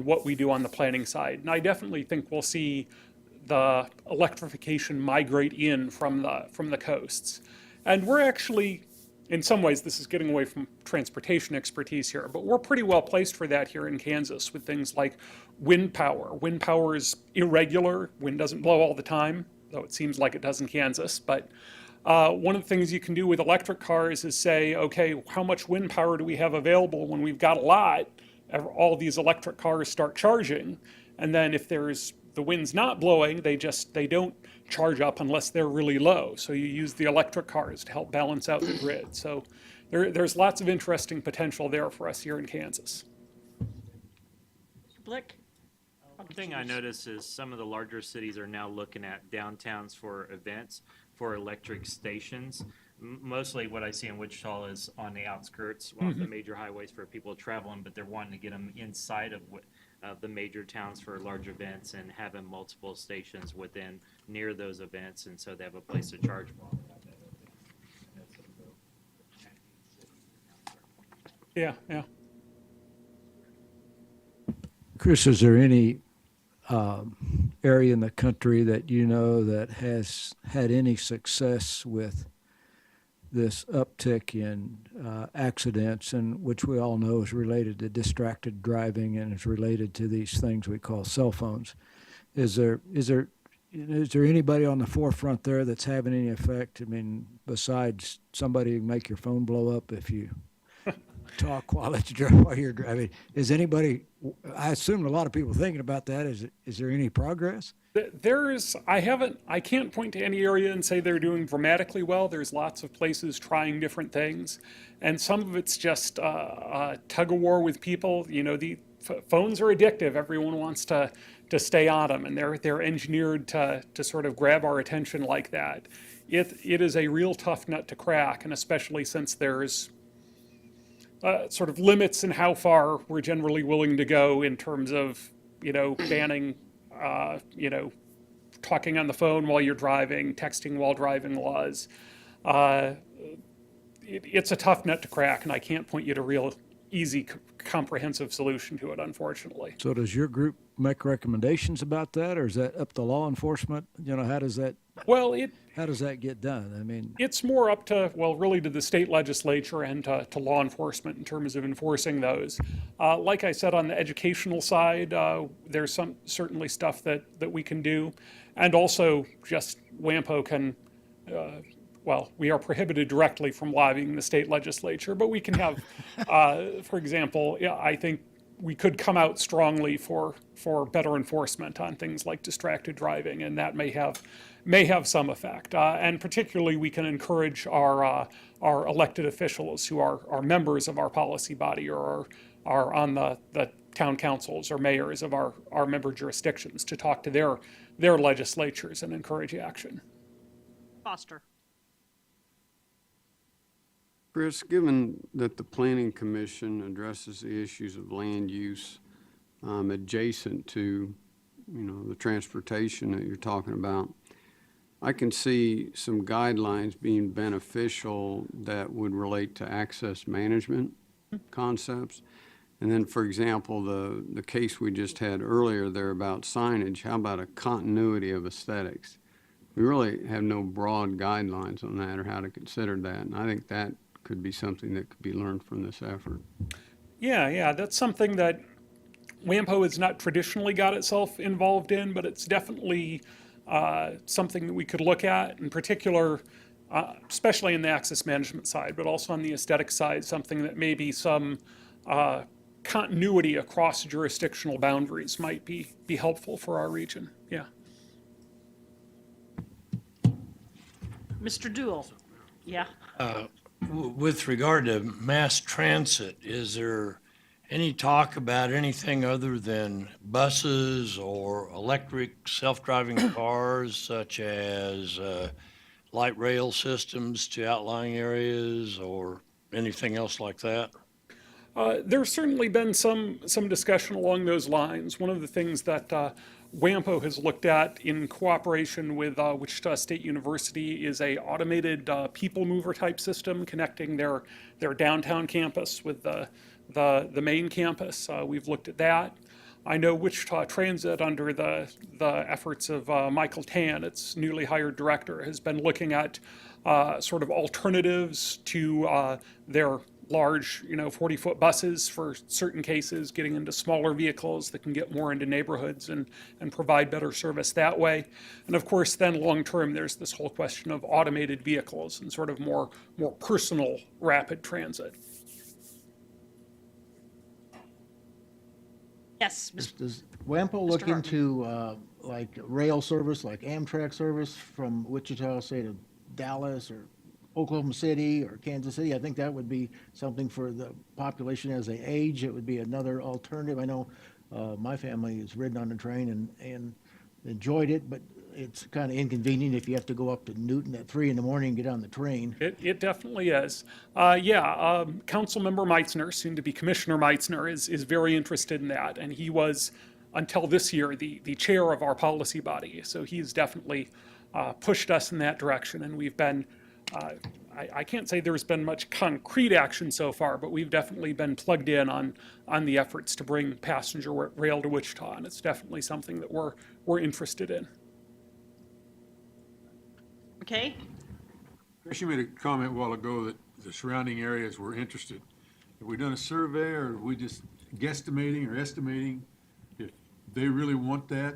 what we do on the planning side. And I definitely think we'll see the electrification migrate in from the coasts. And we're actually, in some ways, this is getting away from transportation expertise here, but we're pretty well placed for that here in Kansas with things like wind power. Wind power is irregular. Wind doesn't blow all the time, though it seems like it does in Kansas. But one of the things you can do with electric cars is say, okay, how much wind power do we have available when we've got a lot? All these electric cars start charging, and then if the wind's not blowing, they don't charge up unless they're really low. So you use the electric cars to help balance out the grid. So there's lots of interesting potential there for us here in Kansas. Blick? One thing I noticed is some of the larger cities are now looking at downtowns for events for electric stations. Mostly what I see in Wichita is on the outskirts, the major highways for people traveling, but they're wanting to get them inside of the major towns for large events and having multiple stations near those events, and so they have a place to charge. Yeah. Chris, is there any area in the country that you know that has had any success with this uptick in accidents, and which we all know is related to distracted driving and is related to these things we call cell phones? Is there anybody on the forefront there that's having any effect? I mean, besides somebody who can make your phone blow up if you talk while you're driving. Is anybody? I assume a lot of people thinking about that. Is there any progress? I can't point to any area and say they're doing dramatically well. There's lots of places trying different things, and some of it's just a tug of war with people. The phones are addictive. Everyone wants to to stay on them, and they're engineered to sort of grab our attention like that. It is a real tough nut to crack, and especially since there's sort of limits in how far we're generally willing to go in terms of, banning, talking on the phone while you're driving, texting while driving laws. It's a tough nut to crack, and I can't point you to real easy, comprehensive solution to it, unfortunately. So does your group make recommendations about that, or is that up to law enforcement? How does that? Well, how does that get done? I mean, it's more up to, really to the state legislature and to law enforcement in terms of enforcing those. Like I said, on the educational side, there's certainly stuff that we can do. And also just WAMPO can, we are prohibited directly from lobbying the state legislature, but we can have, for example, I think we could come out strongly for better enforcement on things like distracted driving, and that may have some effect. And particularly, we can encourage our elected officials who are members of our policy body or are on the town councils or mayors of our member jurisdictions to talk to their legislatures and encourage action. Foster. Chris, given that the Planning Commission addresses the issues of land use adjacent to, the transportation that you're talking about, I can see some guidelines being beneficial that would relate to access management concepts. And then, for example, the case we just had earlier there about signage, how about a continuity of aesthetics? We really have no broad guidelines on that or how to consider that, and I think that could be something that could be learned from this effort. Yeah, that's something that WAMPO has not traditionally got itself involved in, but it's definitely something that we could look at, in particular, especially in the access management side, but also on the aesthetic side, something that maybe some continuity across jurisdictional boundaries might be helpful for our region. Yeah. Mr. Dool. Yeah. With regard to mass transit, is there any talk about anything other than buses or electric self-driving cars, such as light rail systems to outlying areas or anything else like that? There's certainly been some discussion along those lines. One of the things that WAMPO has looked at in cooperation with Wichita State University is a automated people mover type system connecting their downtown campus with the main campus. We've looked at that. I know Wichita Transit, under the efforts of Michael Tan, its newly hired director, has been looking at sort of alternatives to their large, 40-foot buses for certain cases, getting into smaller vehicles that can get more into neighborhoods and provide better service that way. And of course, then long-term, there's this whole question of automated vehicles and sort of more personal rapid transit. Yes. Does WAMPO look into like rail service, like Amtrak service from Wichita, say, to Dallas or Oklahoma City or Kansas City? I think that would be something for the population as they age. It would be another alternative. I know my family has ridden on the train and enjoyed it, but it's kind of inconvenient if you have to go up to Newton at 3 in the morning and get on the train. It definitely is. Councilmember Meitzner, soon to be Commissioner Meitzner, is very interested in that, and he was, until this year, the chair of our policy body. So he's definitely pushed us in that direction, and we've been, I can't say there's been much concrete action so far, but we've definitely been plugged in on the efforts to bring passenger rail to Wichita, and it's definitely something that we're interested in. Okay. Chris, you made a comment a while ago that the surrounding areas were interested. Have we done a survey, or are we just guesstimating or estimating if they really want that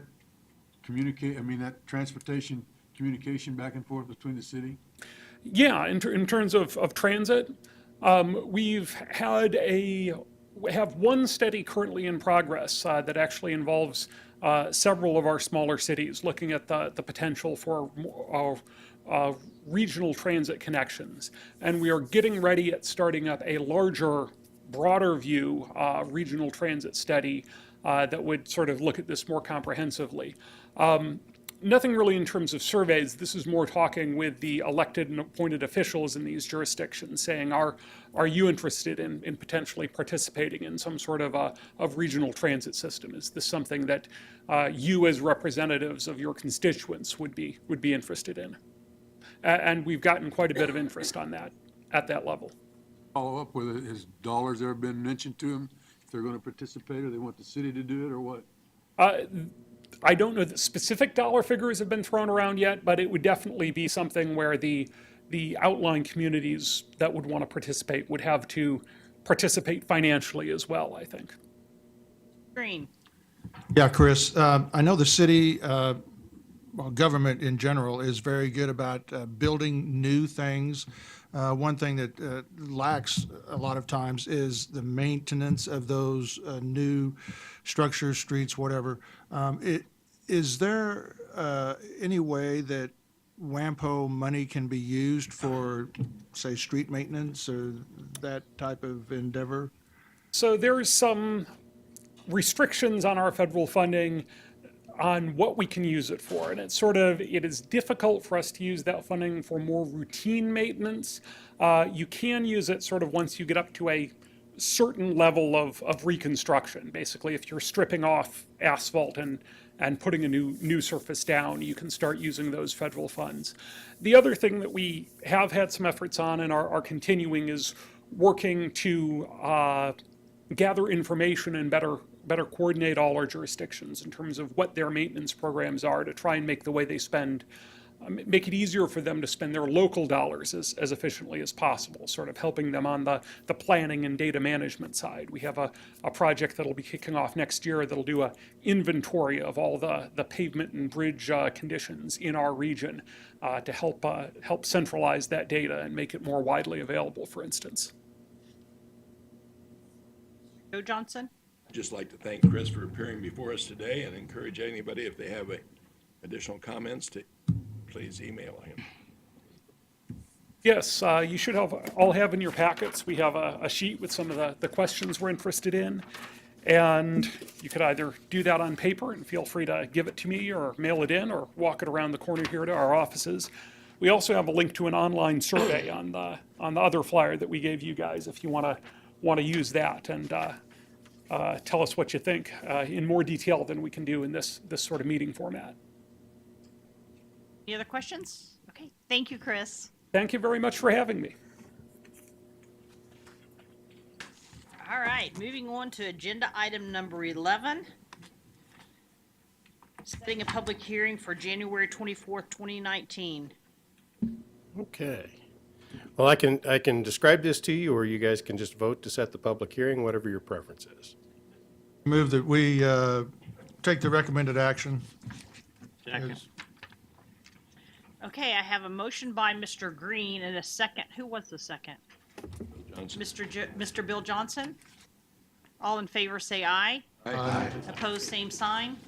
that transportation communication back and forth between the city? Yeah, in terms of transit, we have one study currently in progress that actually involves several of our smaller cities, looking at the potential for regional transit connections. And we are getting ready at starting up a larger, broader view regional transit study that would sort of look at this more comprehensively. Nothing really in terms of surveys. This is more talking with the elected and appointed officials in these jurisdictions, saying, are you interested in potentially participating in some sort of regional transit system? Is this something that you as representatives of your constituents would be interested in? And we've gotten quite a bit of interest on that at that level. Follow up with it, has dollars ever been mentioned to them? If they're going to participate, or they want the city to do it, or what? I don't know that specific dollar figures have been thrown around yet, but it would definitely be something where the outlying communities that would want to participate would have to participate financially as well, I think. Green. Yeah, Chris, I know the city, well, government in general is very good about building new things. One thing that lacks a lot of times is the maintenance of those new structures, streets, whatever. Is there any way that WAMPO money can be used for, say, street maintenance or that type of endeavor? So there's some restrictions on our federal funding on what we can use it for. And it is difficult for us to use that funding for more routine maintenance. You can use it sort of once you get up to a certain level of reconstruction. Basically, if you're stripping off asphalt and putting a new surface down, you can start using those federal funds. The other thing that we have had some efforts on and are continuing is working to gather information and better coordinate all our jurisdictions in terms of what their maintenance programs are, to try and make the way they spend, make it easier for them to spend their local dollars as efficiently as possible, sort of helping them on the planning and data management side. We have a project that'll be kicking off next year that'll do an inventory of all the pavement and bridge conditions in our region to help centralize that data and make it more widely available, for instance. Joe Johnson? I'd just like to thank Chris for appearing before us today and encourage anybody, if they have additional comments, to please email him. Yes, you should all have in your packets. We have a sheet with some of the questions we're interested in. And you could either do that on paper and feel free to give it to me, or mail it in, or walk it around the corner here to our offices. We also have a link to an online survey on the other flyer that we gave you guys if you want to use that and tell us what you think in more detail than we can do in this sort of meeting format. Any other questions? Okay, thank you, Chris. Thank you very much for having me. All right, moving on to agenda item number 11. Setting a public hearing for January 24th, 2019. Okay. Well, I can describe this to you, or you guys can just vote to set the public hearing, whatever your preference is. Move that we take the recommended action. Second. Okay, I have a motion by Mr. Green and a second. Who was the second? Johnson. Mr. Bill Johnson? All in favor say aye. Aye. Opposed, same sign.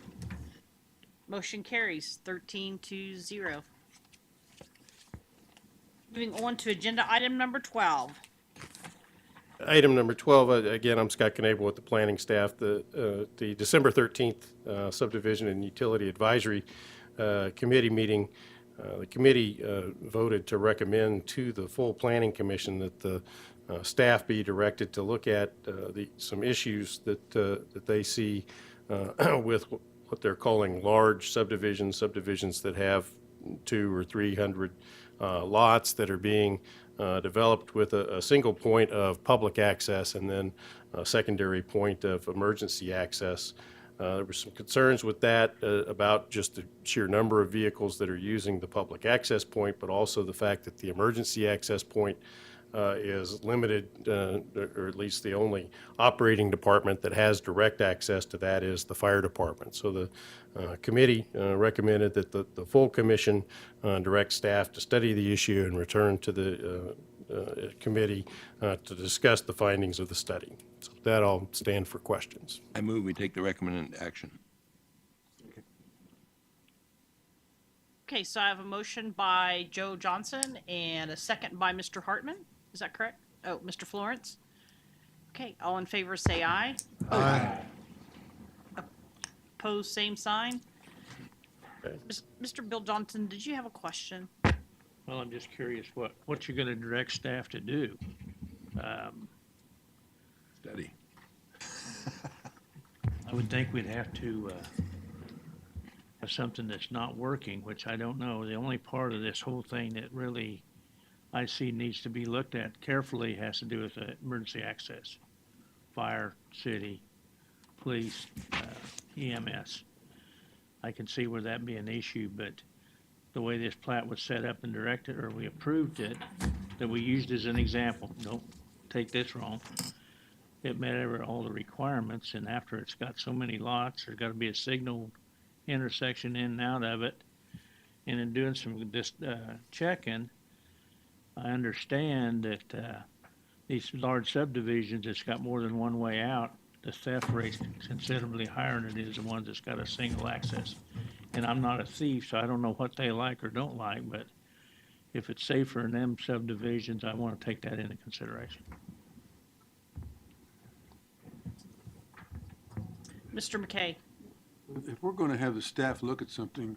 Motion carries 13-0. Moving on to agenda item number 12. Item number 12, again, I'm Scott Knable with the planning staff. The December 13th Subdivision and Utility Advisory Committee meeting, the committee voted to recommend to the full Planning Commission that the staff be directed to look at some issues that they see with what they're calling large subdivisions that have 200 or 300 lots that are being developed with a single point of public access and then a secondary point of emergency access. There were some concerns with that about just the sheer number of vehicles that are using the public access point, but also the fact that the emergency access point is limited, or at least the only operating department that has direct access to that is the fire department. So the committee recommended that the full commission direct staff to study the issue and return to the committee to discuss the findings of the study. So with that, I'll stand for questions. I move we take the recommended action. Okay, so I have a motion by Joe Johnson and a second by Mr. Hartman. Is that correct? Oh, Mr. Florence? Okay, all in favor say aye. Aye. opposed, same sign. Okay. Mr. Bill Johnson, did you have a question? Well, I'm just curious what you're gonna direct staff to do. Steady. I would think we'd have to, have something that's not working, which I don't know. The only part of this whole thing that really I see needs to be looked at carefully has to do with emergency access. Fire, city, police, EMS. I can see where that'd be an issue, but the way this plat was set up and directed, or we approved it, that we used as an example, don't take this wrong. It met all the requirements, and after it's got so many lots, there's gotta be a signal intersection in and out of it. And in doing some checking, I understand that these large subdivisions that's got more than one way out, the theft rate's considerably higher than it is the ones that's got a single access. And I'm not a thief, so I don't know what they like or don't like, but if it's safer in them subdivisions, I want to take that into consideration. Mr. McKay? If we're going to have the staff look at something,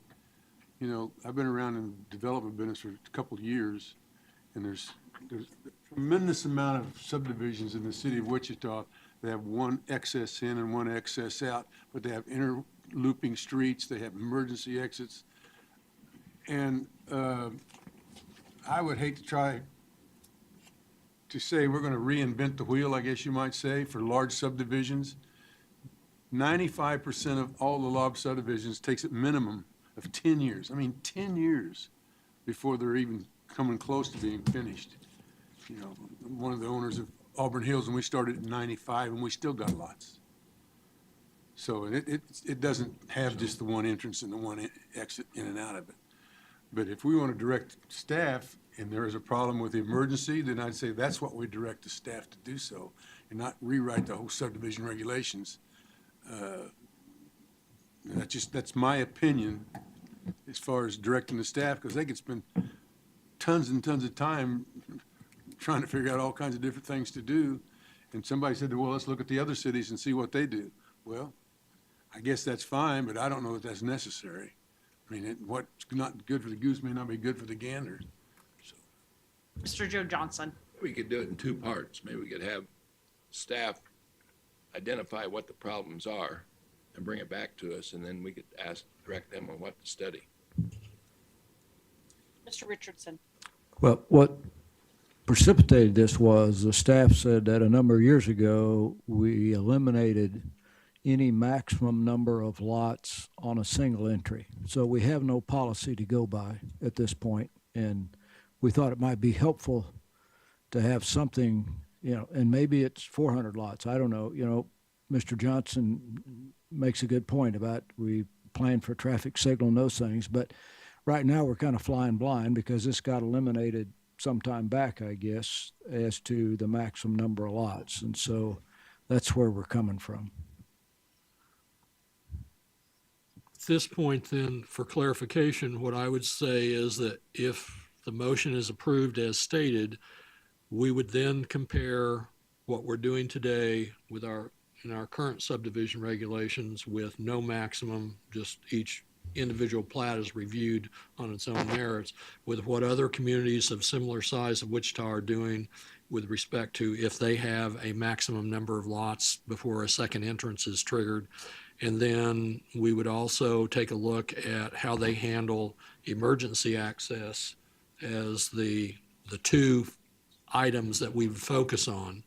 you know, I've been around in the development business for a couple of years, and there's a tremendous amount of subdivisions in the city of Wichita that have one excess in and one excess out, but they have interlooping streets, they have emergency exits. And I would hate to try to say we're going to reinvent the wheel, I guess you might say, for large subdivisions. 95% of all the large subdivisions takes a minimum of 10 years. I mean, 10 years before they're even coming close to being finished. You know, one of the owners of Auburn Hills, and we started in 95, and we still got lots. So it doesn't have just the one entrance and the one exit in and out of it. But if we want to direct staff, and there is a problem with the emergency, then I'd say that's what we direct the staff to do so, and not rewrite the whole subdivision regulations. That's my opinion as far as directing the staff, because they could spend tons and tons of time trying to figure out all kinds of different things to do. And somebody said, well, let's look at the other cities and see what they do. Well, I guess that's fine, but I don't know that that's necessary. I mean, what's not good for the goose may not be good for the gander. Mr. Joe Johnson? We could do it in two parts. Maybe we could have staff identify what the problems are and bring it back to us, and then we could direct them on what to study. Mr. Richardson? Well, what precipitated this was the staff said that a number of years ago, we eliminated any maximum number of lots on a single entry. So we have no policy to go by at this point, and we thought it might be helpful to have something, you know, and maybe it's 400 lots. I don't know. You know, Mr. Johnson makes a good point about we plan for traffic signal and those things, but right now we're kind of flying blind because this got eliminated some time back, I guess, as to the maximum number of lots. And so that's where we're coming from. At this point, then, for clarification, what I would say is that if the motion is approved as stated, we would then compare what we're doing today with in our current subdivision regulations with no maximum, just each individual plat is reviewed on its own merits, with what other communities of similar size of Wichita are doing with respect to if they have a maximum number of lots before a second entrance is triggered. And then we would also take a look at how they handle emergency access as the two items that we would focus on.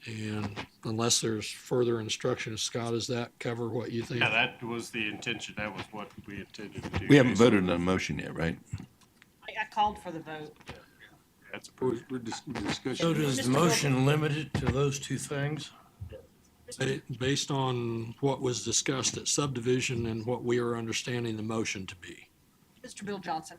And unless there's further instruction, Scott, does that cover what you think? Yeah, that was the intention. That was what we intended to do. We haven't voted on the motion yet, right? I called for the vote. That's We're discussing. So does the motion limit it to those two things? Based on what was discussed at subdivision and what we are understanding the motion to be. Mr. Bill Johnson?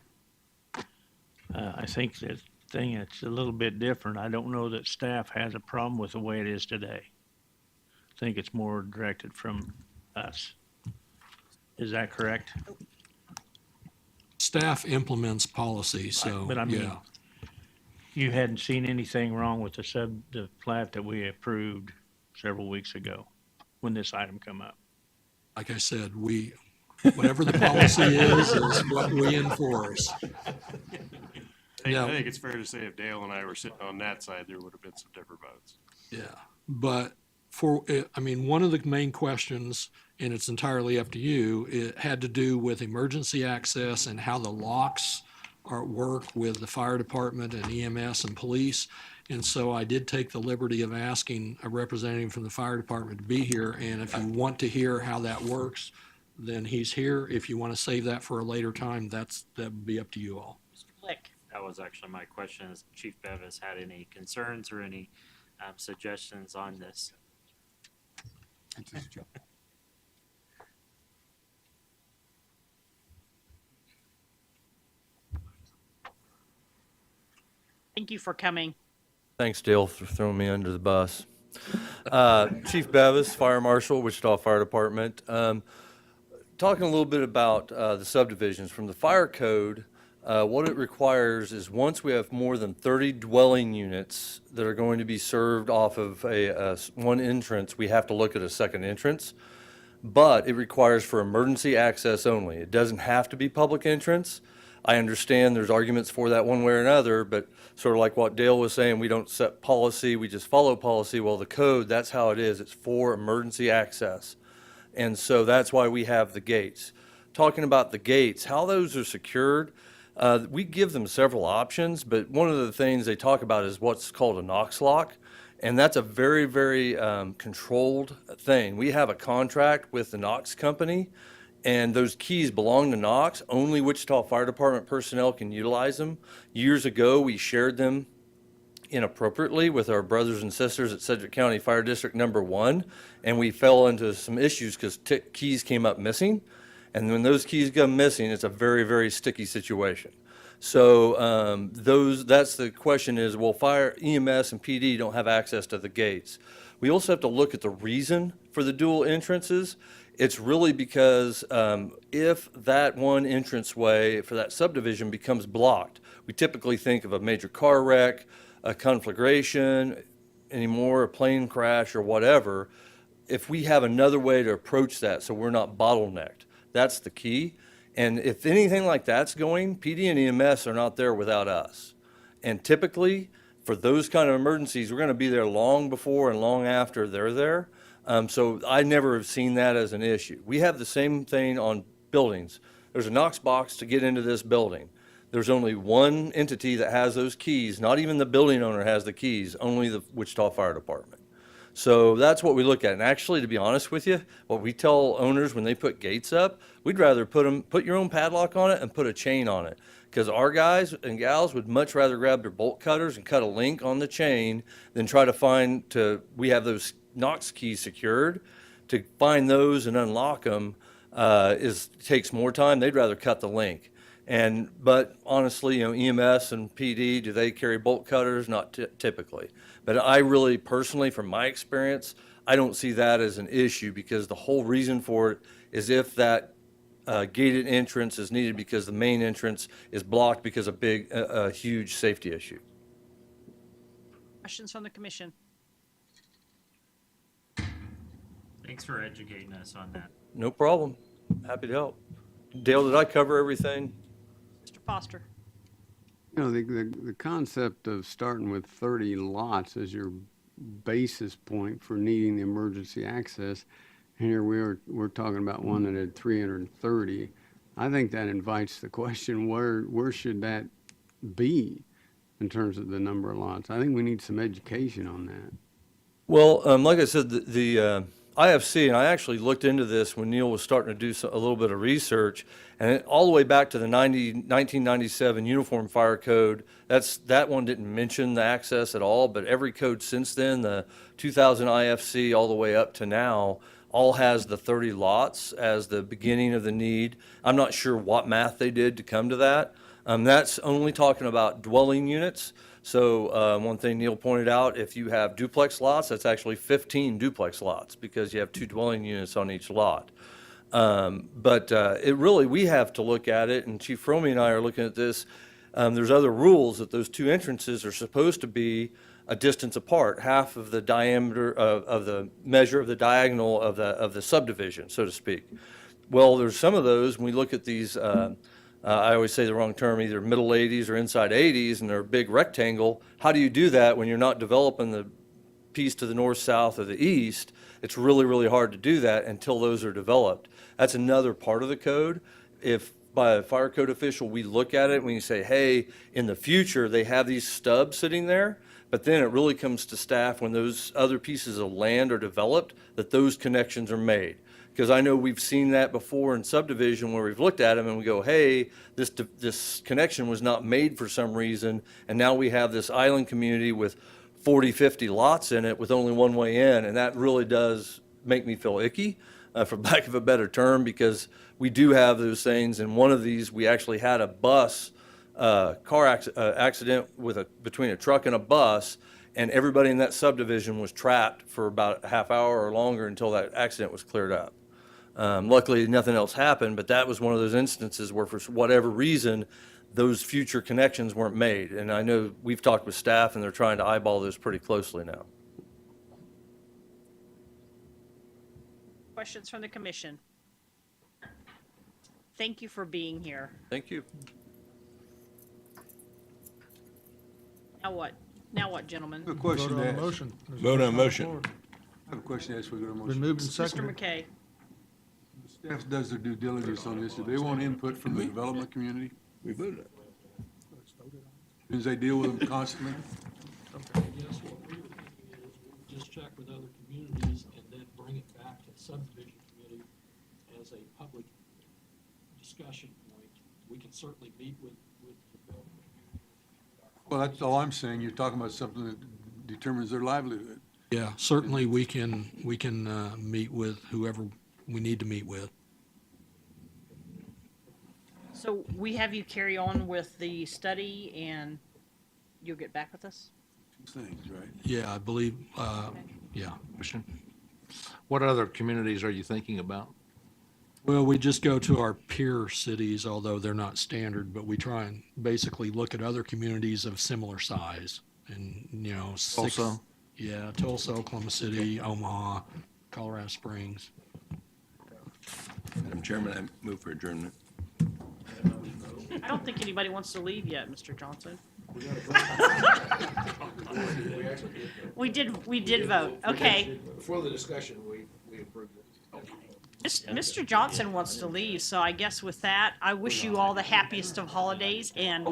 I think that thing, it's a little bit different. I don't know that staff has a problem with the way it is today. I think it's more directed from us. Is that correct? Staff implements policy, so, But I mean, yeah. you hadn't seen anything wrong with the plat that we approved several weeks ago when this item come up. like I said, whatever the policy is what we enforce. I think it's fair to say if Dale and I were sitting on that side, there would have been some different votes. Yeah, but one of the main questions, and it's entirely up to you, it had to do with emergency access and how the locks work with the fire department and EMS and police. And so I did take the liberty of asking a representative from the fire department to be here. And if you want to hear how that works, then he's here. If you want to save that for a later time, that would be up to you all. Mr. Flick. That was actually my question, is Chief Bevis had any concerns or any suggestions on this? Thank you for coming. Thanks, Dale, for throwing me under the bus. Chief Bevis, Fire Marshal, Wichita Fire Department. Talking a little bit about the subdivisions. From the fire code, what it requires is once we have more than 30 dwelling units that are going to be served off of one entrance, we have to look at a second entrance. But it requires for emergency access only. It doesn't have to be public entrance. I understand there's arguments for that one way or another, but sort of like what Dale was saying, we don't set policy, we just follow policy. Well, the code, that's how it is. It's for emergency access. And so that's why we have the gates. Talking about the gates, how those are secured, we give them several options, but one of the things they talk about is what's called a Knox lock. And that's a very, very controlled thing. We have a contract with the Knox company, and those keys belong to Knox. Only Wichita Fire Department personnel can utilize them. Years ago, we shared them inappropriately with our brothers and sisters at Sedgwick County Fire District Number 1, and we fell into some issues because keys came up missing. And when those keys go missing, it's a very, very sticky situation. So that's the question is, well, fire, EMS, and PD don't have access to the gates. We also have to look at the reason for the dual entrances. It's really because if that one entranceway for that subdivision becomes blocked, we typically think of a major car wreck, a conflagration, anymore, a plane crash or whatever. If we have another way to approach that so we're not bottlenecked, that's the key. And if anything like that's going, PD and EMS are not there without us. And typically, for those kind of emergencies, we're going to be there long before and long after they're there. So I never have seen that as an issue. We have the same thing on buildings. There's a Knox box to get into this building. There's only one entity that has those keys. Not even the building owner has the keys, only the Wichita Fire Department. So that's what we look at. And actually, to be honest with you, what we tell owners when they put gates up, we'd rather put your own padlock on it and put a chain on it. Because our guys and gals would much rather grab their bolt cutters and cut a link on the chain than try to we have those Knox keys secured. To find those and unlock them takes more time. They'd rather cut the link. But honestly, EMS and PD, do they carry bolt cutters? Not typically. But I really personally, from my experience, I don't see that as an issue because the whole reason for it is if that gated entrance is needed because the main entrance is blocked because of a huge safety issue. Questions from the commission? Thanks for educating us on that. No problem. Happy to help. Dale, did I cover everything? Mr. Foster. The concept of starting with 30 lots as your basis point for needing the emergency access, and here we're talking about one that had 330. I think that invites the question, where should that be in terms of the number of lots? I think we need some education on that. Well, like I said, the IFC, and I actually looked into this when Neil was starting to do a little bit of research, and all the way back to the 1997 Uniform Fire Code, that one didn't mention the access at all, but every code since then, the 2000 IFC all the way up to now, all has the 30 lots as the beginning of the need. I'm not sure what math they did to come to that. That's only talking about dwelling units. So one thing Neil pointed out, if you have duplex lots, that's actually 15 duplex lots because you have 2 dwelling units on each lot. But we have to look at it, and Chief Romey and I are looking at this. there's other rules that those two entrances are supposed to be a distance apart, half of the diameter of the measure of the diagonal of the subdivision, so to speak. Well, there's some of those, when we look at these, I always say the wrong term, either middle 80s or inside 80s, and they're a big rectangle. How do you do that when you're not developing the piece to the north, south, or the east? It's really, really hard to do that until those are developed. That's another part of the code. If by a fire code official, we look at it and we say, hey, in the future, they have these stubs sitting there, but then it really comes to staff when those other pieces of land are developed, that those connections are made. Because I know we've seen that before in subdivision where we've looked at them and we go, hey, this connection was not made for some reason, and now we have this island community with 40, 50 lots in it with only one way in, and that really does make me feel icky, for lack of a better term, because we do have those things. And one of these, we actually had a bus car accident between a truck and a bus, and everybody in that subdivision was trapped for about a half hour or longer until that accident was cleared up. Luckily, nothing else happened, but that was one of those instances where for whatever reason, those future connections weren't made. And I know we've talked with staff, and they're trying to eyeball those pretty closely now. Questions from the commission? Thank you for being here. Thank you. Now what? Now what, gentlemen? A question Vote to on the ask. motion. There's a Vote on the motion. floor. I have a question to ask before we go to Been motion. moved and Mr. seconded. McKay. Staff does their due diligence on this. Do they want input from the development community? We voted it. As they deal with them constantly? Yes, what we would do is we would just check with other communities and then bring it back to the subdivision committee as a public discussion point. We can certainly meet with the development community. Well, that's all I'm saying. You're talking about something that determines their livelihood. Yeah, certainly we can meet with whoever we need to meet with. So we have you carry on with the study and you'll get back with us? Two things, right? Yeah, I believe, yeah. Question. What other communities are you thinking about? Well, we just go to our peer cities, although they're not standard, but we try and basically look at other communities of similar size. And, you know, Tulsa? Yeah, Tulsa, Oklahoma City, Omaha, Colorado Springs. Madam Chairman, I move for adjournment. I don't think anybody wants to leave yet, Mr. Johnson. We did vote. Okay. Before the discussion, we approved it. Mr. Johnson wants to leave, so I guess with that, I wish you all the happiest of holidays and